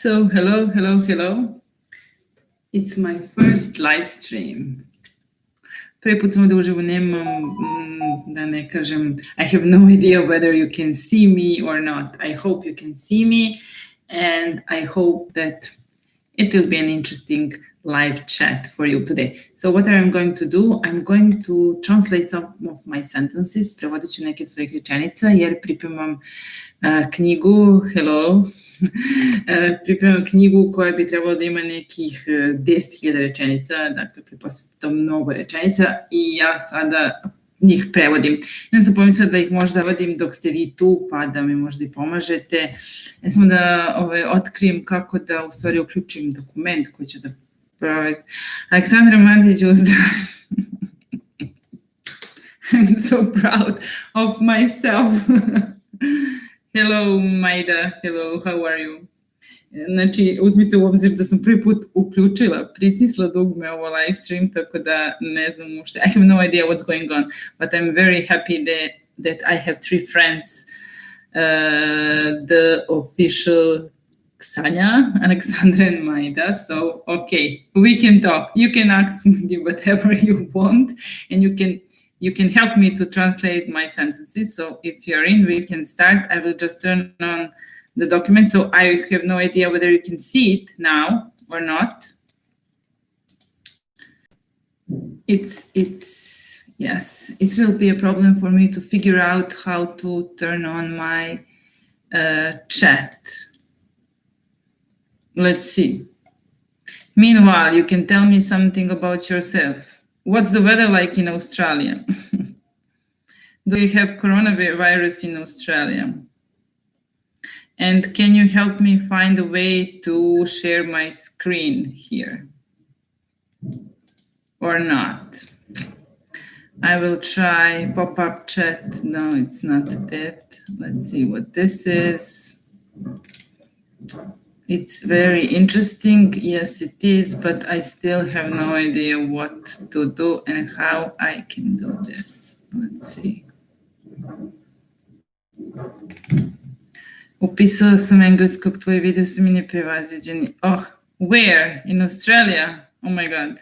So, hello. It's my first live stream. Prvi put sam ovdje uživo, nemam, da ne kažem, I have no idea whether you can see me or not. I hope you can see me, and I hope that it will be an interesting live chat for you today. So what I'm going to do, I'm going to translate some of my sentences, prevodit ću neke svojih rečenica, jer pripremam knjigu, pripremam knjigu koja bi trebala da ima nekih 10.000 rečenica, dakle pretpostavljam to mnogo rečenica i ja sada njih prevodim. Ja sam pomislila da ih možda vodim dok ste vi tu, pa da mi možda i pomažete. Ja sam da otkrijem kako da u stvari uključim dokument koji ću da pravi. Aleksandra Mandić, uzdravim. I'm so proud of myself. Hello, Maida. Hello, how are you? Znači, uzmite u obzir da sam prvi put pritisla dugme ovo live stream, tako da ne znam uopšte. I have no idea what's going on, but I'm very happy that I have 3 friends. The official Ksanja, Alexandra and Maida. So, okay, we can talk. You can ask me whatever you want, and you can help me to translate my sentences. So if you're in, we can start. I will just turn on the document. So I have no idea whether you can see it now or not. Yes, it will be a problem for me to figure out how to turn on my chat. Let's see. Meanwhile, you can tell me something about yourself. What's the weather like in Australia? Do you have coronavirus in Australia? And can you help me find a way to share my screen here? Or not? I will try pop-up chat. No, it's not that. Let's see what this is. It's very interesting. Yes, it is, but I still have no idea what to do and how I can do this. Let's see. Upisala sam engleskog, tvoji video su mi neprevaziđeni. Oh, where? In Australia? Oh my God.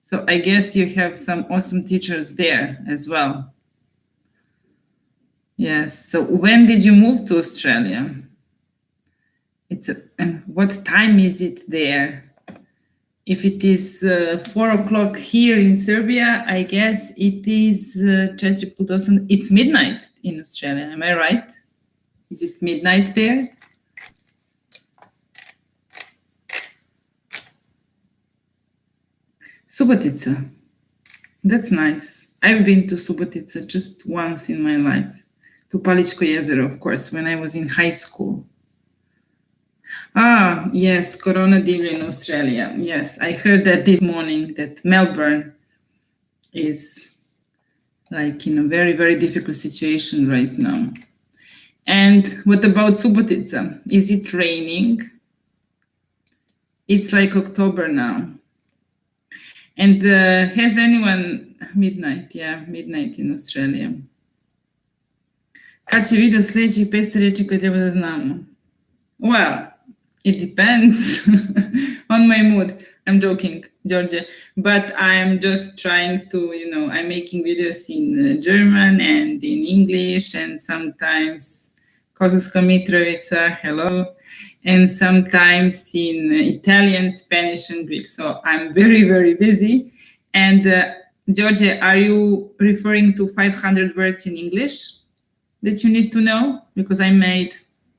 So I guess you have some awesome teachers there as well. Yes, so when did you move to Australia? And what time is it there? If it is 4 o'clock here in Serbia, I guess it is 4:30. It's midnight in Australia, am I right? Is it midnight there? Subotica. That's nice. I've been to Subotica just once in my life. To Paličko jezero, of course, when I was in high school. Ah, yes, Corona divlja in Australia. Yes, I heard that this morning that Melbourne is like in a very, very difficult situation right now. And what about Subotica? Is it raining? It's like October now. And has anyone, midnight, yeah, midnight in Australia. Kad će video sljedećih 500 reči koje treba da znamo? Well, it depends on my mood. I'm joking, Georgia, but I'm just trying to, I'm making videos in German and in English and sometimes Kosovska Mitrovica, hello, and sometimes in Italian, Spanish, and Greek. So I'm very, very busy. And Georgia, are you referring to 500 words in English that you need to know? Because I made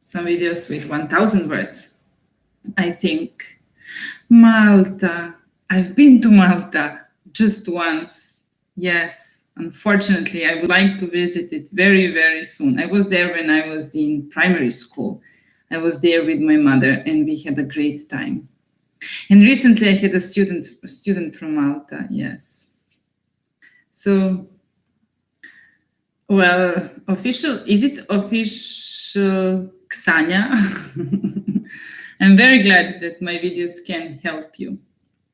some videos with 1,000 words, I think. Malta. I've been to Malta just once. Yes, unfortunately, I would like to visit it very, very soon. I was there when I was in primary school. I was there with my mother and we had a great time. And recently I had a student from Malta, yes. So, well, is it official Ksanja? I'm very glad that my videos can help you.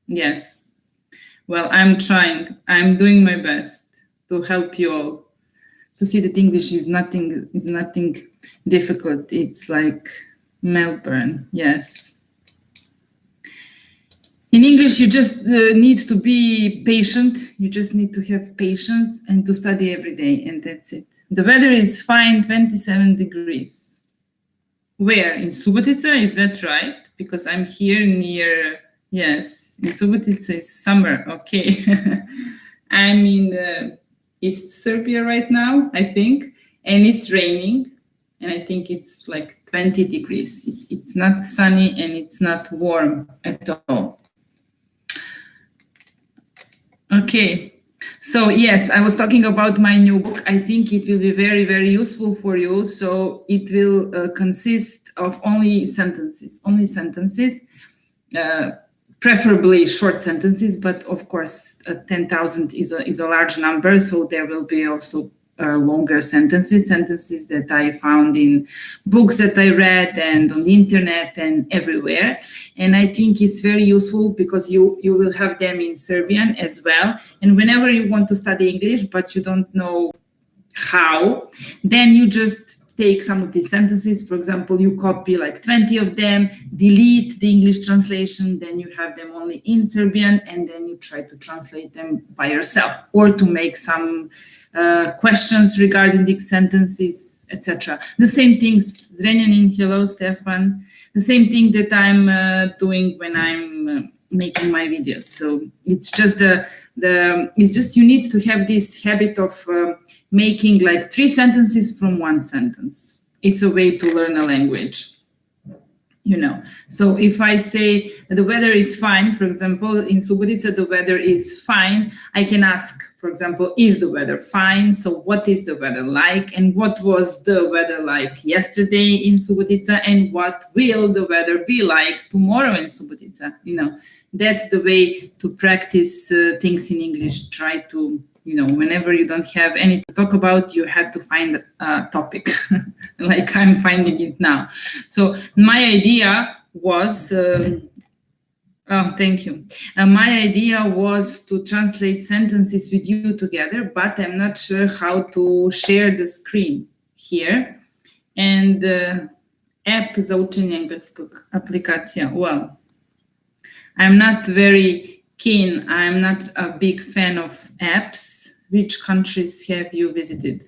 Yes. Well, I'm trying. I'm doing my best to help you all to see that English is nothing difficult. It's like Melbourne, yes. In English, you just need to be patient. You just need to have patience and to study every day, and that's it. The weather is fine, 27 degrees. Where? In Subotica, is that right? Because I'm here near, yes, in Subotica is summer, okay. I'm in East Serbia right now, I think, and it's raining, and I think it's like 20 degrees. It's not sunny and it's not warm at all. Okay, so yes, I was talking about my new book. I think it will be very, very useful for you. So it will consist of only sentences, preferably short sentences, but of course 10,000 is a large number. So there will be also longer sentences that I found in books that I read and on the internet and everywhere. And I think it's very useful because you will have them in Serbian as well. And whenever you want to study English, but you don't know how, then you just take some of these sentences. For example, you copy like 20 of them, delete the English translation, then you have them only in Serbian, and then you try to translate them by yourself or to make some questions regarding the sentences, etc. The same thing, Zrenjanin, hello, Stefan. The same thing that I'm doing when I'm making my videos. So it's just you need to have this habit of making like 3 sentences from 1 sentence. It's a way to learn a language, you know. So if I say the weather is fine, for example, in Subotica the weather is fine, I can ask, for example, is the weather fine? So what is the weather like? And what was the weather like yesterday in Subotica? And what will the weather be like tomorrow in Subotica? You know, that's the way to practice things in English. Try to, you know, whenever you don't have any to talk about, you have to find a topic, like I'm finding it now. So my idea was, thank you. My idea was to translate sentences with you together, but I'm not sure how to share the screen here. And app za učenje engleskog, aplikacija, well, I'm not very keen. I'm not a big fan of apps. Which countries have you visited?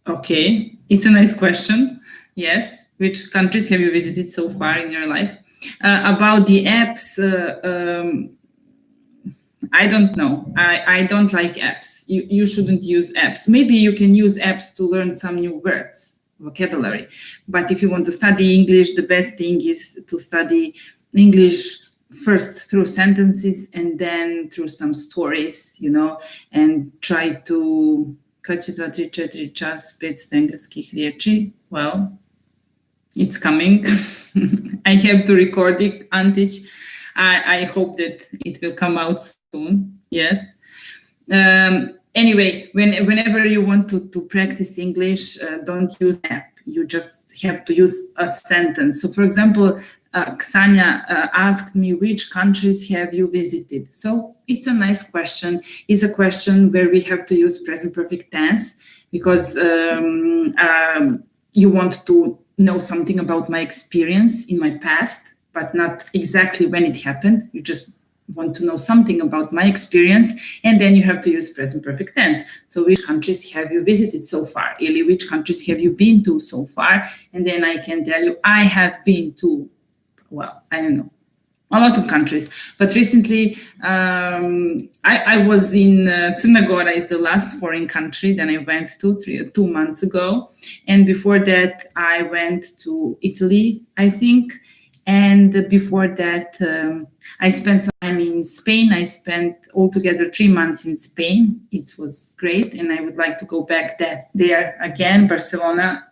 Okay, it's a nice question. Yes, which countries have you visited so far in your life? About the apps, I don't know. I don't like apps. You shouldn't use apps. Maybe you can use apps to learn some new words, vocabulary. But if you want to study English, the best thing is to study English first through sentences and then through some stories, you know, and try to... Kad će 2, 3, 4 čas 500 engleskih riječi? Well, it's coming. I have to record it, Antic. I hope that it will come out soon. Yes. Anyway, whenever you want to practice English, don't use app. You just have to use a sentence. So, for example, Ksania asked me, which countries have you visited? So it's a nice question. It's a question where we have to use present perfect tense because you want to know something about my experience in my past, but not exactly when it happened. You just want to know something about my experience, and then you have to use present perfect tense. So which countries have you visited so far? Ili, which countries have you been to so far? And then I can tell you, I have been to, well, I don't know, a lot of countries. But recently, I was in Crna Gora, is the last foreign country that I went to 2 months ago. And before that, I went to Italy, I think. And before that, I spent some time in Spain. I spent altogether 3 months in Spain. It was great. And I would like to go back there again. Barcelona,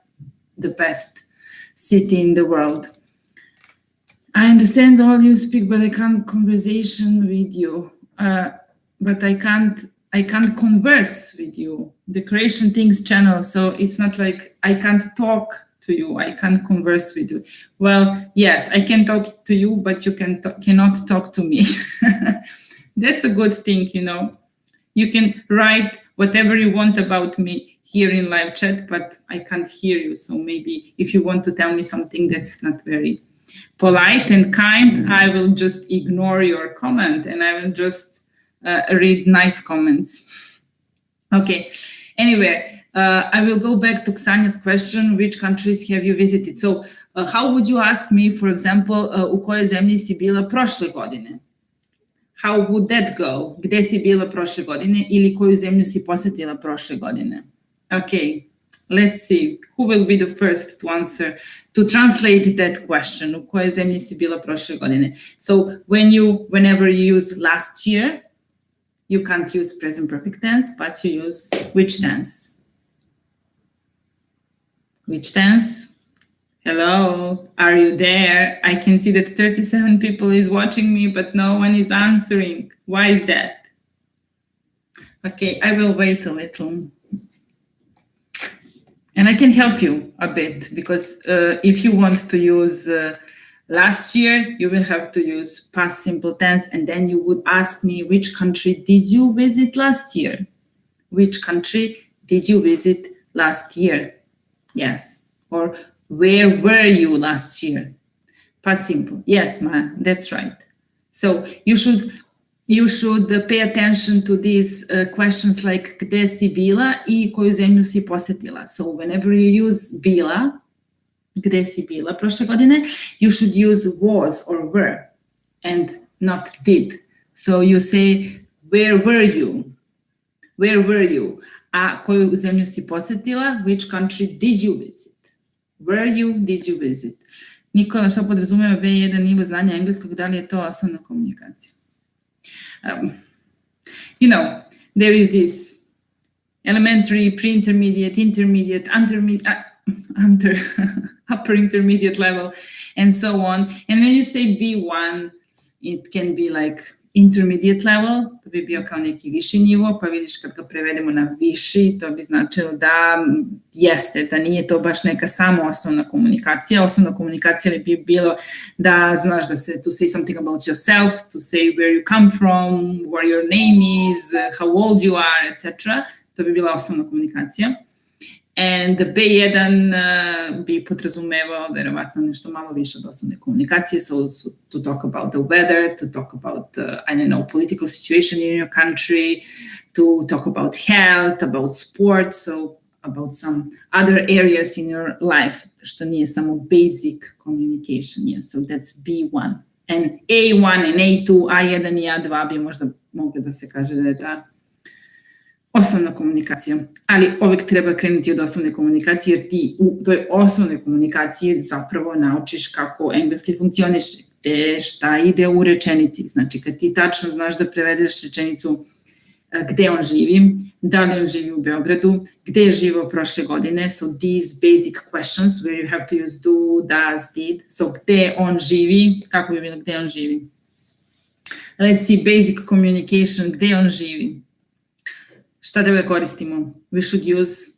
the best city in the world. I understand all you speak, but I can't conversation with you. But I can't converse with you. The Croatian Things channel, so it's not like I can't talk to you. I can't converse with you. Well, yes, I can talk to you, but you cannot talk to me. That's a good thing, you know. You can write whatever you want about me here in live chat, but I can't hear you. So maybe if you want to tell me something that's not very polite and kind, I will just ignore your comment and I will just read nice comments. Okay, anyway, I will go back to Ksanja's question, which countries have you visited? So how would you ask me, for example, u kojoj zemlji si bila prošle godine? How would that go? Gde si bila prošle godine ili koju zemlju si posetila prošle godine? Okay, let's see. Who will be the first to answer, to translate that question? U kojoj zemlji si bila prošle godine? So whenever you use last year, you can't use present perfect tense, but you use which tense? Which tense? Hello, are you there? I can see that 37 people is watching me, but no one is answering. Why is that? Okay, I will wait a little. And I can help you a bit, because if you want to use last year, you will have to use past simple tense, and then you would ask me, which country did you visit last year? Which country did you visit last year? Yes. Or where were you last year? Past simple. Yes, Ma, that's right. So you should pay attention to these questions like gde si bila I koju zemlju si posetila. So whenever you use bila, gde si bila prošle godine, you should use was or were and not did. So you say, where were you? Where were you? A koju zemlju si posetila? Which country did you visit? Where did you visit? Nikola, šta podrazumeva B1 nivo znanja engleskog, da li je to osnovna komunikacija? There is this elementary, pre-intermediate, intermediate, upper intermediate level, and so on. And when you say B1, it can be like intermediate level, to bi bio kao neki viši nivo, pa vidiš kad ga prevedemo na viši, to bi značilo da jeste, da nije to baš neka samo osnovna komunikacija. Osnovna komunikacija bi bilo da znaš da se, to say something about yourself, to say where you come from, what your name is, how old you are, etc. To bi bila osnovna komunikacija. And the B1 bi podrazumevao verovatno nešto malo više od osnovne komunikacije, so to talk about the weather, to talk about, political situation in your country, to talk about health, about sports, so about some other areas in your life, što nije samo basic communication, yes, so that's B1. And A1 and A2, A1 I A2 bi možda mogli da se kaže da je ta osnovna komunikacija, ali uvek treba krenuti od osnovne komunikacije, jer ti u toj osnovnoj komunikaciji zapravo naučiš kako engleski funkcioniše, gde šta ide u rečenici. Znači, kad ti tačno znaš da prevedeš rečenicu gde on živi, da li on živi u Beogradu, gde je živao prošle godine, so these basic questions where you have to use do, does, did, so gde on živi, kako bi bilo gde on živi. Let's see, basic communication, gde on živi. Šta da koristimo? We should use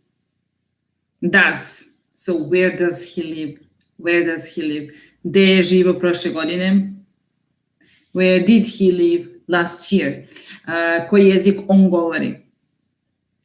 does. So where does he live? Where does he live? Gde je živo prošle godine? Where did he live last year? Koji jezik on govori?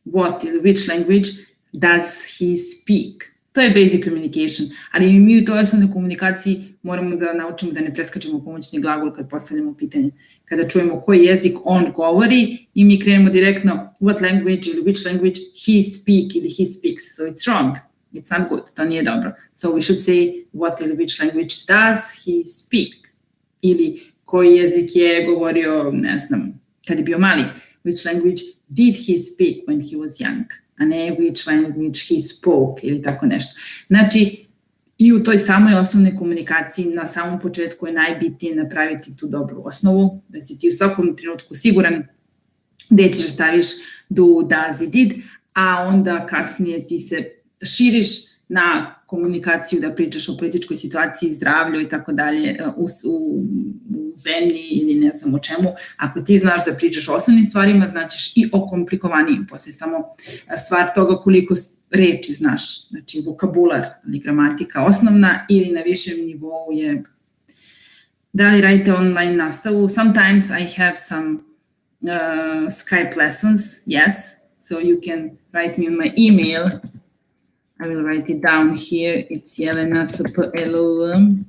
Which language does he speak? To je basic communication, ali mi u toj osnovnoj komunikaciji moramo da naučimo da ne preskačemo pomoćni glagol kad postavljamo pitanje. Kada čujemo koji jezik on govori i mi krenemo direktno what language ili which language he speak ili he speaks. So it's wrong. It's not good. To nije dobro. So we should say what ili which language does he speak? Ili koji jezik je govorio, ne znam, kad je bio mali. Which language did he speak when he was young? A ne which language he spoke ili tako nešto. Znači, i u toj samoj osnovnoj komunikaciji na samom početku je najbitnije napraviti tu dobru osnovu, da si ti u svakom trenutku siguran gde ćeš staviš do, does i did, a onda kasnije ti se širiš na komunikaciju da pričaš o političkoj situaciji, zdravlju i tako dalje u zemlji ili ne znam o čemu. Ako ti znaš da pričaš o osnovnim stvarima, značiš i o komplikovanijim. Posle samo stvar toga koliko reči znaš, znači vokabular ili gramatika osnovna ili na višem nivou je da li radite online nastavu. Sometimes I have some Skype lessons, yes. So you can write me on my email. I will write it down here. It's Jelena SPLL,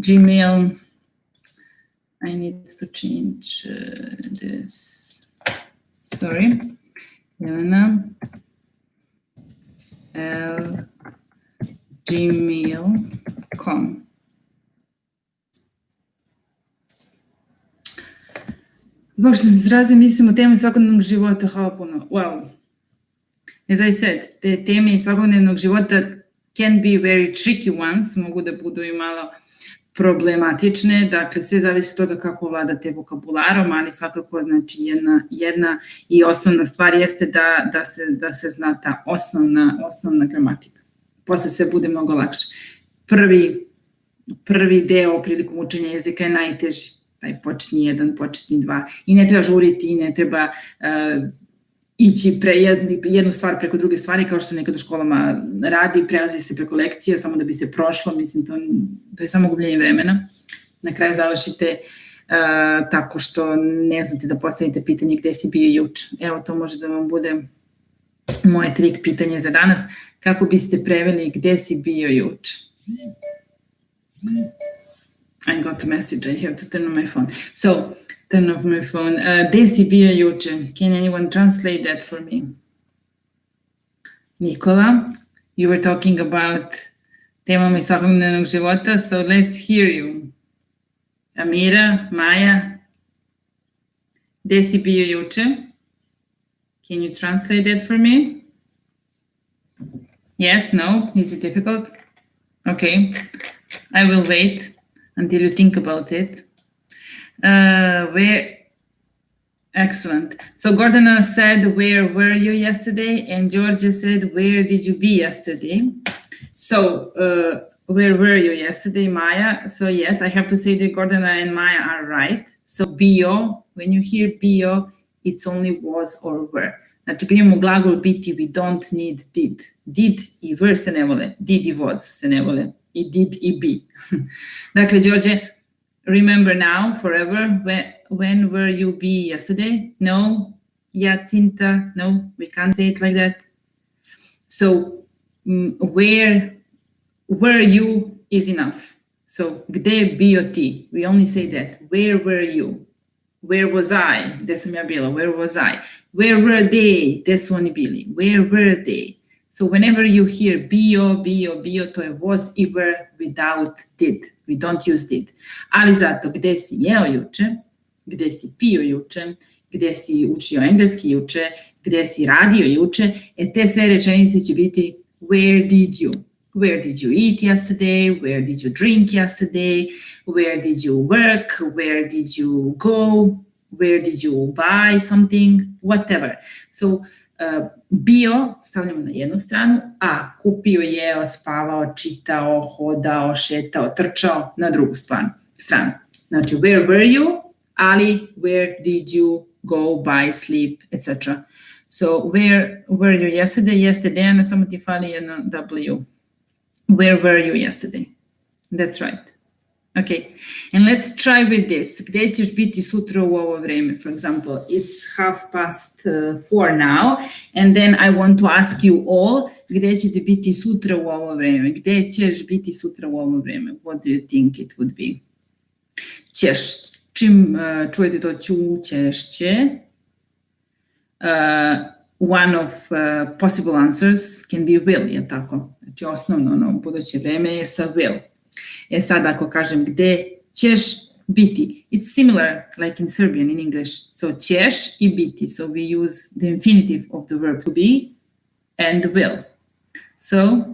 Gmail. I need to change this. Sorry. Jelena gmail.com. Baš sam se izrazio, mislim o temi svakodnevnog života, hvala puno. Wow. As I said, te teme iz svakodnevnog života can be very tricky ones, mogu da budu i malo problematične, dakle sve zavisi od toga kako vladate vokabularom, ali svakako znači jedna i osnovna stvar jeste da se zna ta osnovna gramatika. Posle sve bude mnogo lakše. Prvi deo prilikom učenja jezika je najteži, taj početni 1, početni 2 i ne treba žuriti i ne treba ići jednu stvar preko druge stvari, kao što se nekad u školama radi, prelazi se preko lekcija samo da bi se prošlo, mislim, to je samo gubljenje vremena. Na kraju završite tako što ne znate da postavite pitanje gde si bio juče. Evo, to može da vam bude moje trik pitanje za danas. Kako biste preveli gde si bio juče? I got a message, I have to turn on my phone. So, turn off my phone. Gde si bio juče? Can anyone translate that for me? Nikola, you were talking about temama iz svakodnevnog života, so let's hear you. Amira, Maja, gde si bio juče? Can you translate that for me? Yes, no? Is it difficult? Okay, I will wait until you think about it. Excellent. So Gordana said, where were you yesterday? And Georgia said, where did you be yesterday? So where were you yesterday, Maya? So yes, I have to say that Gordana and Maya are right. So bio, when you hear bio, it's only was or were. Znači, kad imamo glagol biti, we don't need did. Did i were se ne vole. Did i was se ne vole. I did i be. Dakle, Georgia, remember now, forever, when were you be yesterday? No. Jacinta, no, we can't say it like that. So, where were you is enough. So, gde bio ti? We only say that. Where were you? Where was I? Gde sam ja bila? Where was I? Where were they? Gde su oni bili? Where were they? So whenever you hear bio, to je was i were without did. We don't use did. Ali zato gde si jeo juče, gde si pio juče, gde si učio engleski juče, gde si radio juče, te sve rečenice će biti where did you? Where did you eat yesterday? Where did you drink yesterday? Where did you work? Where did you go? Where did you buy something? Whatever. So, bio stavljamo na jednu stranu, a kupio, jeo, spavao, čitao, hodao, šetao, trčao na drugu stranu. Znači, where were you? Ali, where did you go, buy, sleep, etc. So, where were you yesterday? Yesterday, na samo ti fali jedna W. Where were you yesterday? That's right. Okay, and let's try with this. Gde ćeš biti sutra u ovo vreme? For example, it's 4:30 now, and then I want to ask you all, gde ćete biti sutra u ovo vreme? Gde ćeš biti sutra u ovo vreme? What do you think it would be? Ćeš, čim čujete to ću, ćeš, će. One of possible answers can be will, je tako? Znači, osnovno buduće vreme je sa will. Sad ako kažem gde ćeš biti, it's similar like in Serbian, in English. So ćeš i biti. So we use the infinitive of the verb to be and will. So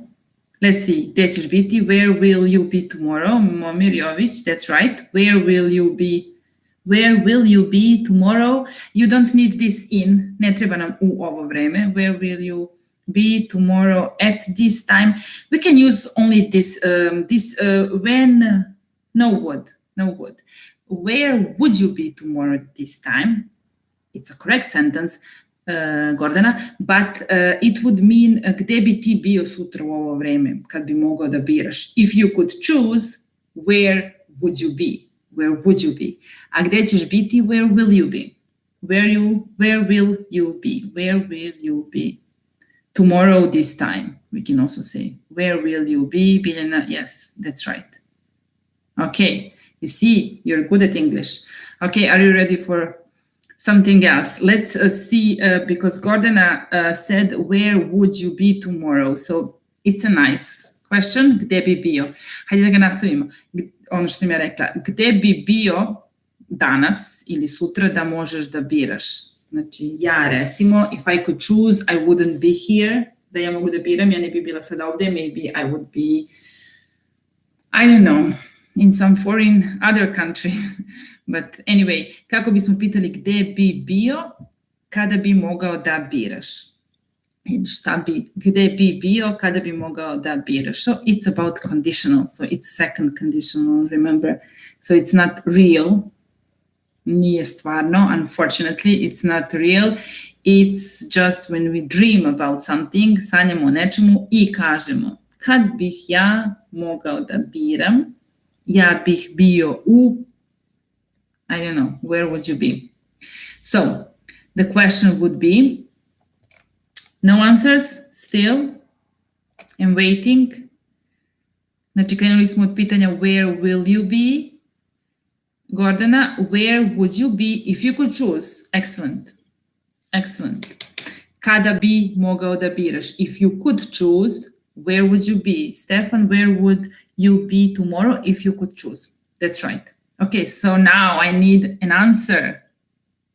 let's see, gde ćeš biti? Where will you be tomorrow? Momir Jović, that's right. Where will you be? Where will you be tomorrow? You don't need this in. Ne treba nam u ovo vreme. Where will you be tomorrow at this time? We can use only this when, no would. Where would you be tomorrow at this time? It's a correct sentence, Gordana, but it would mean gde bi ti bio sutra u ovo vreme kad bi mogao da biraš. If you could choose, where would you be? Where would you be? A gde ćeš biti? Where will you be? Where will you be? Where will you be? Tomorrow this time, we can also say. Where will you be, Biljana? Yes, that's right. Okay, you see, you're good at English. Okay, are you ready for something else? Let's see, because Gordana said, where would you be tomorrow? So it's a nice question. Gde bi bio? Hajde da ga nastavimo. Ono što sam ja rekla. Gde bi bio danas ili sutra da možeš da biraš? Znači, ja recimo, if I could choose, I wouldn't be here. Da ja mogu da biram, ja ne bi bila sad ovde. Maybe I would be, I don't know, in some foreign other country. But anyway, kako bismo pitali gde bi bio kada bi mogao da biraš? Gde bi bio kada bi mogao da biraš? So it's about conditional, so it's second conditional, remember? So it's not real. Nije stvarno, unfortunately, it's not real. It's just when we dream about something, sanjamo o nečemu i kažemo, kad bih ja mogao da biram, ja bih bio u, I don't know, where would you be? So, the question would be, no answers still, I'm waiting. Znači, krenuli smo od pitanja where will you be? Gordana, where would you be if you could choose? Excellent. Excellent. Kada bi mogao da biraš? If you could choose, where would you be? Stefan, where would you be tomorrow if you could choose? That's right. Okay, so now I need an answer.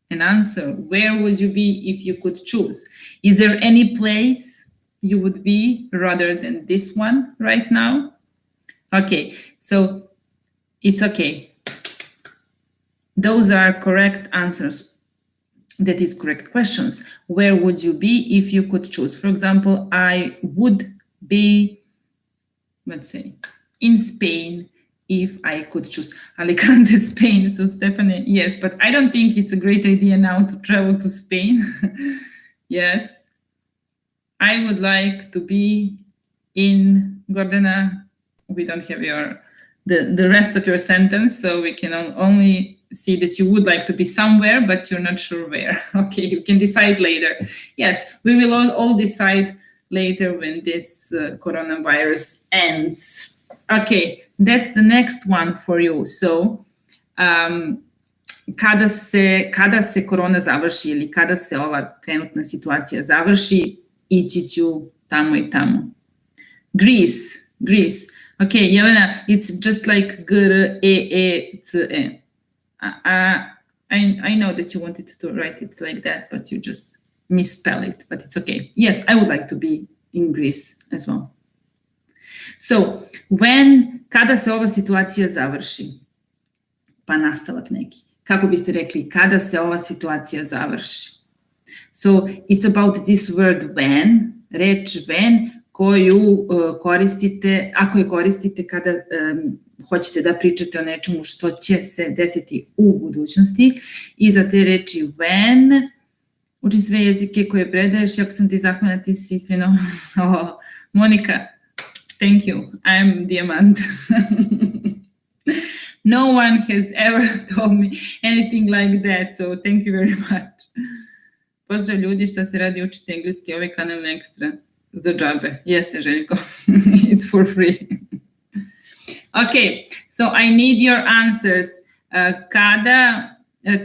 An answer. Where would you be if you could choose? Is there any place you would be rather than this one right now? Okay, so it's okay. Those are correct answers. That is correct questions. Where would you be if you could choose? For example, I would be, let's say, in Spain if I could choose. Alicante, Spain. So Stephanie, yes, but I don't think it's a great idea now to travel to Spain. Yes. I would like to be in Gordana. We don't have the rest of your sentence, so we can only see that you would like to be somewhere, but you're not sure where. Okay, you can decide later. Yes, we will all decide later when this coronavirus ends. Okay, that's the next one for you. So, kada se korona završi ili kada se ova trenutna situacija završi, ići ću tamo i tamo. Greece. Okay, Jelena, it's just like G-R-E-E-C-E. I know that you wanted to write it like that, but you just misspell it, but it's okay. Yes, I would like to be in Greece as well. So, kada se ova situacija završi, pa nastavak neki, kako biste rekli, kada se ova situacija završi? So, it's about this word when, reč when, koju koristite, ako je koristite kada hoćete da pričate o nečemu što će se desiti u budućnosti. I za te reči when, učim sve jezike koje predaješ, jako sam ti zahvalna, ti si fenomenalna. Monika, thank you, I'm diamant. No one has ever told me anything like that, so thank you very much. Pozdrav ljudi, šta se radi, učite engleski, ovaj kanal je ekstra. Za džabe. Jeste, Željko. It's for free. Okay, so I need your answers.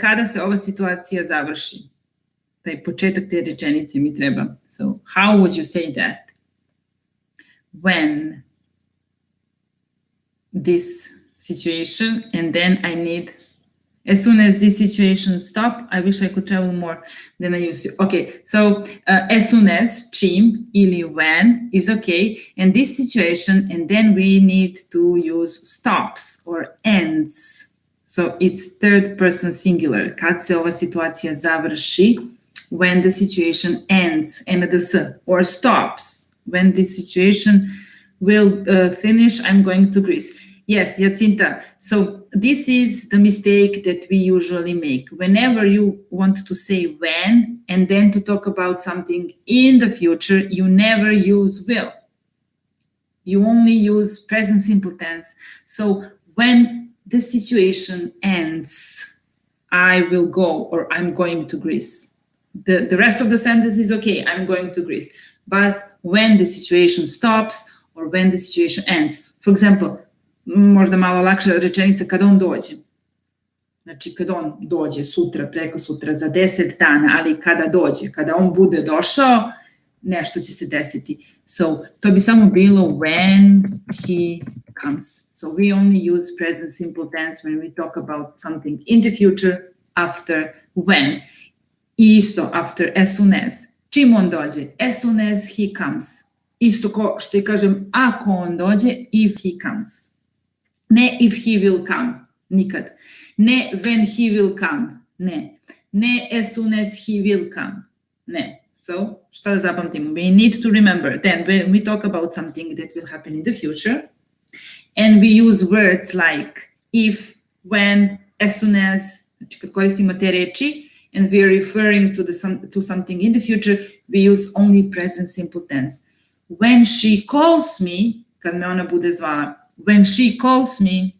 Kada se ova situacija završi? Taj početak te rečenice mi treba. So, how would you say that? When this situation, and then I need, as soon as this situation stop, I wish I could travel more than I used to. Okay, so as soon as, čim ili when is okay, and this situation, and then we need to use stops or ends. So it's third person singular. Kad se ova situacija završi, when the situation ends, NDS, or stops, when this situation will finish, I'm going to Greece. Yes, Jacinta. So this is the mistake that we usually make. Whenever you want to say when and then to talk about something in the future, you never use will. You only use present simple tense. So when the situation ends, I will go or I'm going to Greece. The rest of the sentence is okay, I'm going to Greece. But when the situation stops or when the situation ends, for example, možda malo lakša rečenica kad on dođe. Znači kad on dođe sutra, preko sutra, za 10 dana, ali kada dođe, kada on bude došao, nešto će se desiti. So to bi samo bilo when he comes. So we only use present simple tense when we talk about something in the future after when. I isto after as soon as. Čim on dođe? As soon as he comes. Isto ko što i kažem ako on dođe, if he comes. Ne if he will come, nikad. Ne when he will come, ne. Ne as soon as he will come, ne. So, šta da zapamtimo? We need to remember then when we talk about something that will happen in the future and we use words like if, when, as soon as, znači kad koristimo te reči and we are referring to something in the future, we use only present simple tense. When she calls me, kad me ona bude zvala, when she calls me,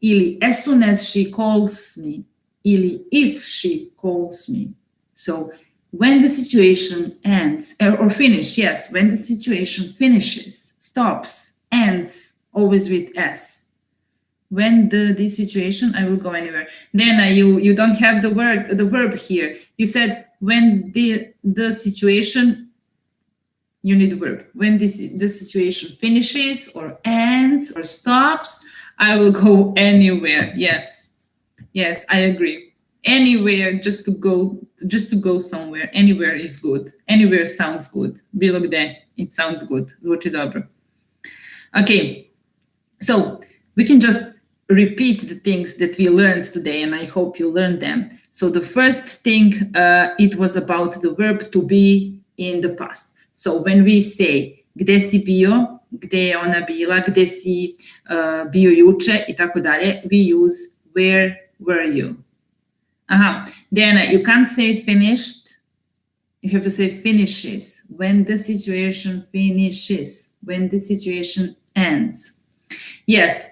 ili as soon as she calls me, ili if she calls me. So, when the situation ends, or finish, yes, when the situation finishes, stops, ends, always with S. When this situation, I will go anywhere. Then you don't have the verb here. You said when the situation, you need the verb. When the situation finishes or ends or stops, I will go anywhere. Yes, I agree. Anywhere, just to go somewhere. Anywhere is good. Anywhere sounds good. Bilo gde, it sounds good. Zvuči dobro. Okay, so we can just repeat the things that we learned today, and I hope you learned them. So the first thing, it was about the verb to be in the past. So when we say gde si bio, gde je ona bila, gde si bio juče i tako dalje, we use where were you. Then you can't say finished. You have to say finishes. When the situation finishes. When the situation ends. Yes.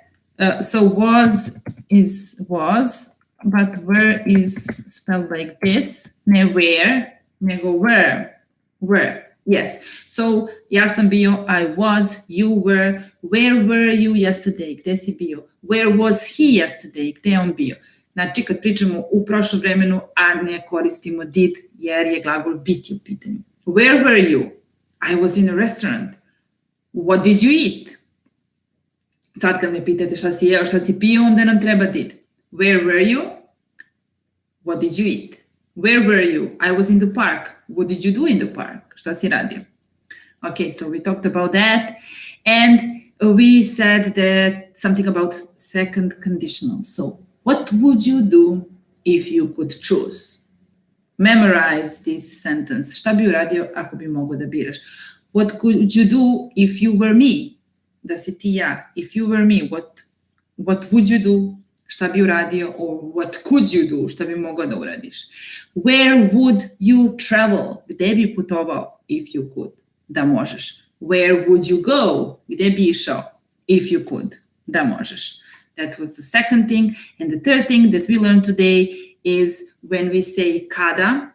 So was is was, but where is spelled like this. Ne where, nego where. Where. Yes. So ja sam bio, I was, you were. Where were you yesterday? Gde si bio? Where was he yesterday? Gde je on bio? Znači, kad pričamo u prošlom vremenu, a ne koristimo did, jer je glagol biti u pitanju. Where were you? I was in a restaurant. What did you eat? Sad kad me pitate šta si jeo, šta si pio, onda nam treba did. Where were you? What did you eat? Where were you? I was in the park. What did you do in the park? Šta si radio? Okay, so we talked about that. And we said that something about second conditional. So, what would you do if you could choose? Memorize this sentence. Šta bi uradio ako bi mogao da biraš? What could you do if you were me? Da si ti ja. If you were me, what would you do? Šta bi uradio? Or what could you do? Šta bi mogao da uradiš? Where would you travel? Gde bi putovao if you could? Da možeš. Where would you go? Gde bi išao if you could? Da možeš. That was the second thing. And the third thing that we learned today is when we say kada,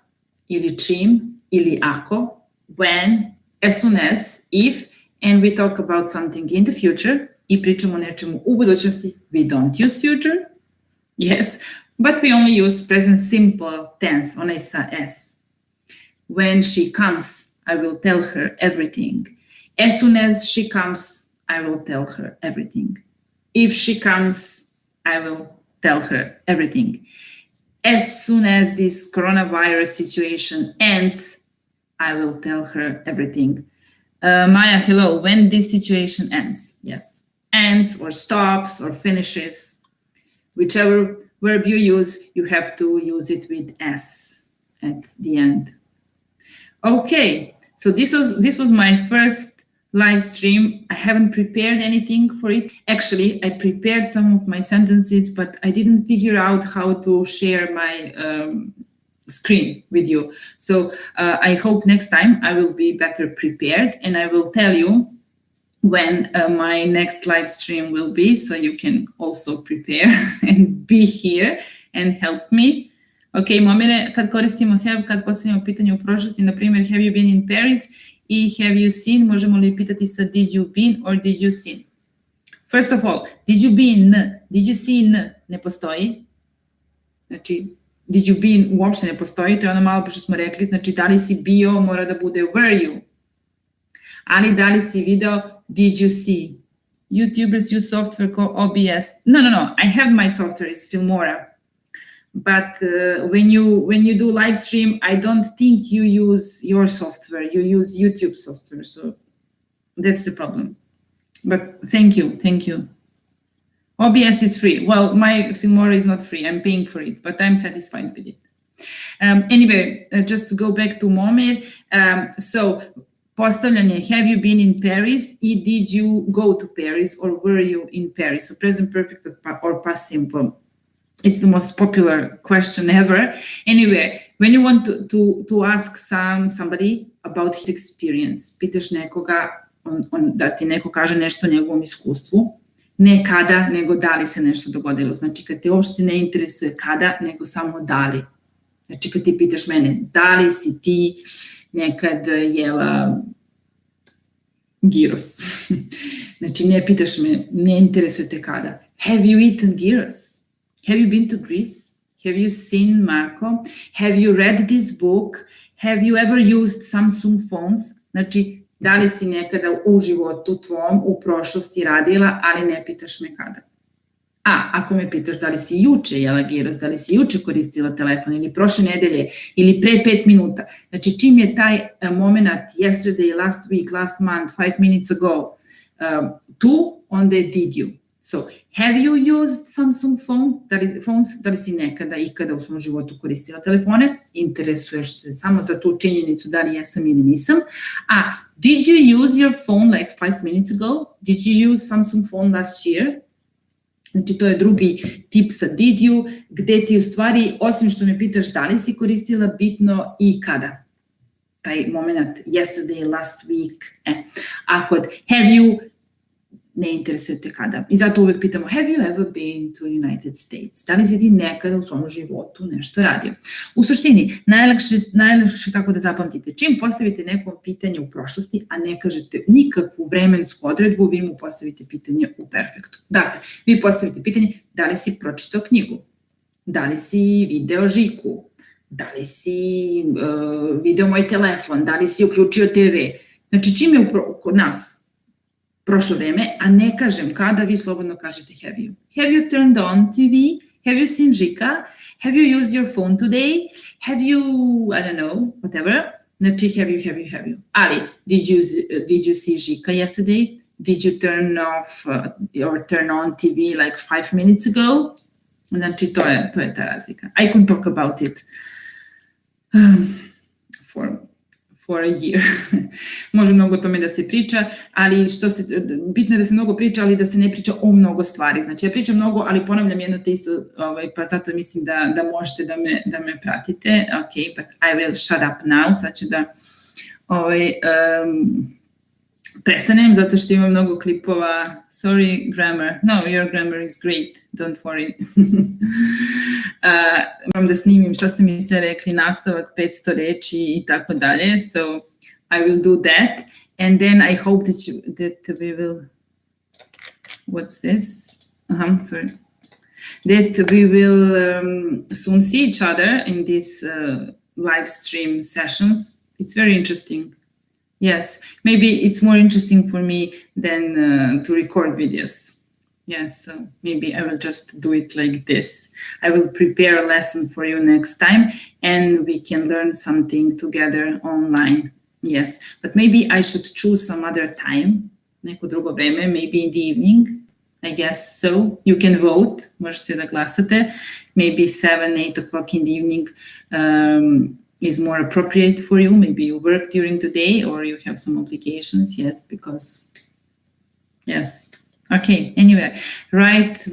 ili čim, ili ako, when, as soon as, if, and we talk about something in the future, i pričamo o nečemu u budućnosti, we don't use future, yes, but we only use present simple tense, onaj sa s. When she comes, I will tell her everything. As soon as she comes, I will tell her everything. If she comes, I will tell her everything. As soon as this coronavirus situation ends, I will tell her everything. Maya, hello. When this situation ends, yes. Ends or stops or finishes. Whichever verb you use, you have to use it with S at the end. Okay, so this was my first live stream. I haven't prepared anything for it. Actually, I prepared some of my sentences, but I didn't figure out how to share my screen with you. So I hope next time I will be better prepared and I will tell you when my next live stream will be, so you can also prepare and be here and help me. Ok, Momire, kad koristimo have, kad postavljamo pitanje u prošlosti, na primjer, have you been in Paris i have you seen, možemo li pitati sa did you been or did you seen? First of all, did you been, did you seen, ne postoji. Znači, did you been uopšte ne postoji, to je ono malo što smo rekli, znači da li si bio, mora da bude were you. Ali da li si video, did you see? YouTubers use software called OBS. No, I have my software, it's Filmora. But when you do live stream, I don't think you use your software, you use YouTube software, so that's the problem. But thank you. OBS is free. Well, my Filmora is not free, I'm paying for it, but I'm satisfied with it. Anyway, just to go back to Momir, so postavljanje, have you been in Paris i did you go to Paris or were you in Paris? So present perfect or past simple. It's the most popular question ever. Anyway, when you want to ask somebody about his experience, pitaš nekoga, da ti neko kaže nešto o njegovom iskustvu, ne kada, nego da li se nešto dogodilo. Znači, kad te uopšte ne interesuje kada, nego samo da li. Znači, kad ti pitaš mene, da li si ti nekad jela gyros? Znači, ne pitaš me, ne interesuje te kada. Have you eaten gyros? Have you been to Greece? Have you seen Marco? Have you read this book? Have you ever used Samsung phones? Znači, da li si nekada u životu tvom, u prošlosti radila, ali ne pitaš me kada. Ako me pitaš da li si juče jela gyros, da li si juče koristila telefon ili prošle nedelje ili pre 5 minuta. Znači, čim je taj moment yesterday, last week, last month, 5 minutes ago, tu, onda je did you. So, have you used Samsung phones? Da li si nekada, ikada u svom životu koristila telefone? Interesuješ se samo za tu činjenicu da li jesam ili nisam. Did you use your phone like 5 minutes ago? Did you use Samsung phone last year? Znači, to je drugi tip sa did you, gde ti u stvari, osim što me pitaš da li si koristila, bitno i kada. Taj moment, yesterday, last week. A kod have you, ne interesuje te kada. I zato uvek pitamo, have you ever been to United States? Da li si ti nekada u svom životu nešto radio? U suštini, najlakše kako da zapamtite, čim postavite neko pitanje u prošlosti, a ne kažete nikakvu vremensku odredbu, vi mu postavite pitanje u perfektu. Dakle, vi postavite pitanje, da li si pročitao knjigu? Da li si video Žiku? Da li si video moj telefon? Da li si uključio TV? Znači, čim je kod nas prošlo vreme, a ne kažem kada, vi slobodno kažete have you. Have you turned on TV? Have you seen Žika? Have you used your phone today? Have you, I don't know, whatever. Znači, have you. Ali, did you see Žika yesterday? Did you turn off or turn on TV like 5 minutes ago? Znači, to je ta razlika. I can talk about it for a year. Može mnogo o tome da se priča, ali bitno je da se mnogo priča, ali da se ne priča o mnogo stvari. Znači, ja pričam mnogo, ali ponavljam jedno te isto, pa zato mislim da možete da me pratite. Ok, but I will shut up now. Sad ću da prestanem, zato što imam mnogo klipova. Sorry, grammar. No, your grammar is great. Don't worry. Moram da snimim šta ste mi sve rekli, nastavak 500 reči i tako dalje. So, I will do that. And then I hope that we will... What's this? Sorry. That we will soon see each other in these live stream sessions. It's very interesting. Yes, maybe it's more interesting for me than to record videos. Yes, so maybe I will just do it like this. I will prepare a lesson for you next time and we can learn something together online. Yes, but maybe I should choose some other time, neko drugo vreme, maybe in the evening. I guess so. You can vote, možete da glasate. Maybe 7, 8 o'clock in the evening is more appropriate for you. Maybe you work during the day or you have some obligations. Yes, because, yes. Okay, anyway, write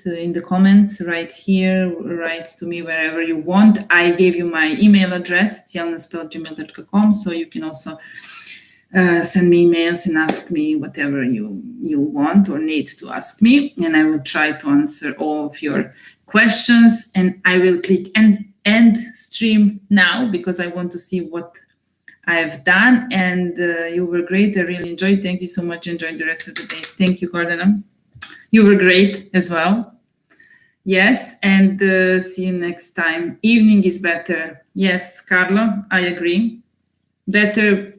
in the comments, right here, write to me wherever you want. I gave you my email address, cijelnaspel@gmail.com, so you can also send me emails and ask me whatever you want or need to ask me, and I will try to answer all of your questions, and I will click. And end stream now because I want to see what I have done. And you were great. I really enjoyed. Thank you so much. Enjoy the rest of the day. Thank you, Gordana. You were great as well. Yes, and see you next time. Evening is better. Yes, Carlo, I agree. Better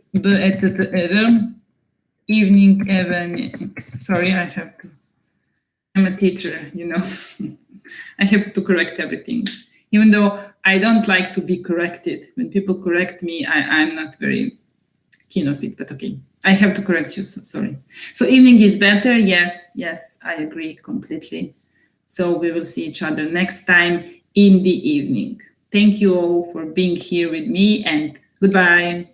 evening, evening. Sorry, I have to. I'm a teacher, you know. I have to correct everything. Even though I don't like to be corrected. When people correct me, I'm not very keen of it, but okay. I have to correct you, so sorry. So evening is better. Yes, I agree completely. So we will see each other next time in the evening. Thank you all for being here with me and goodbye.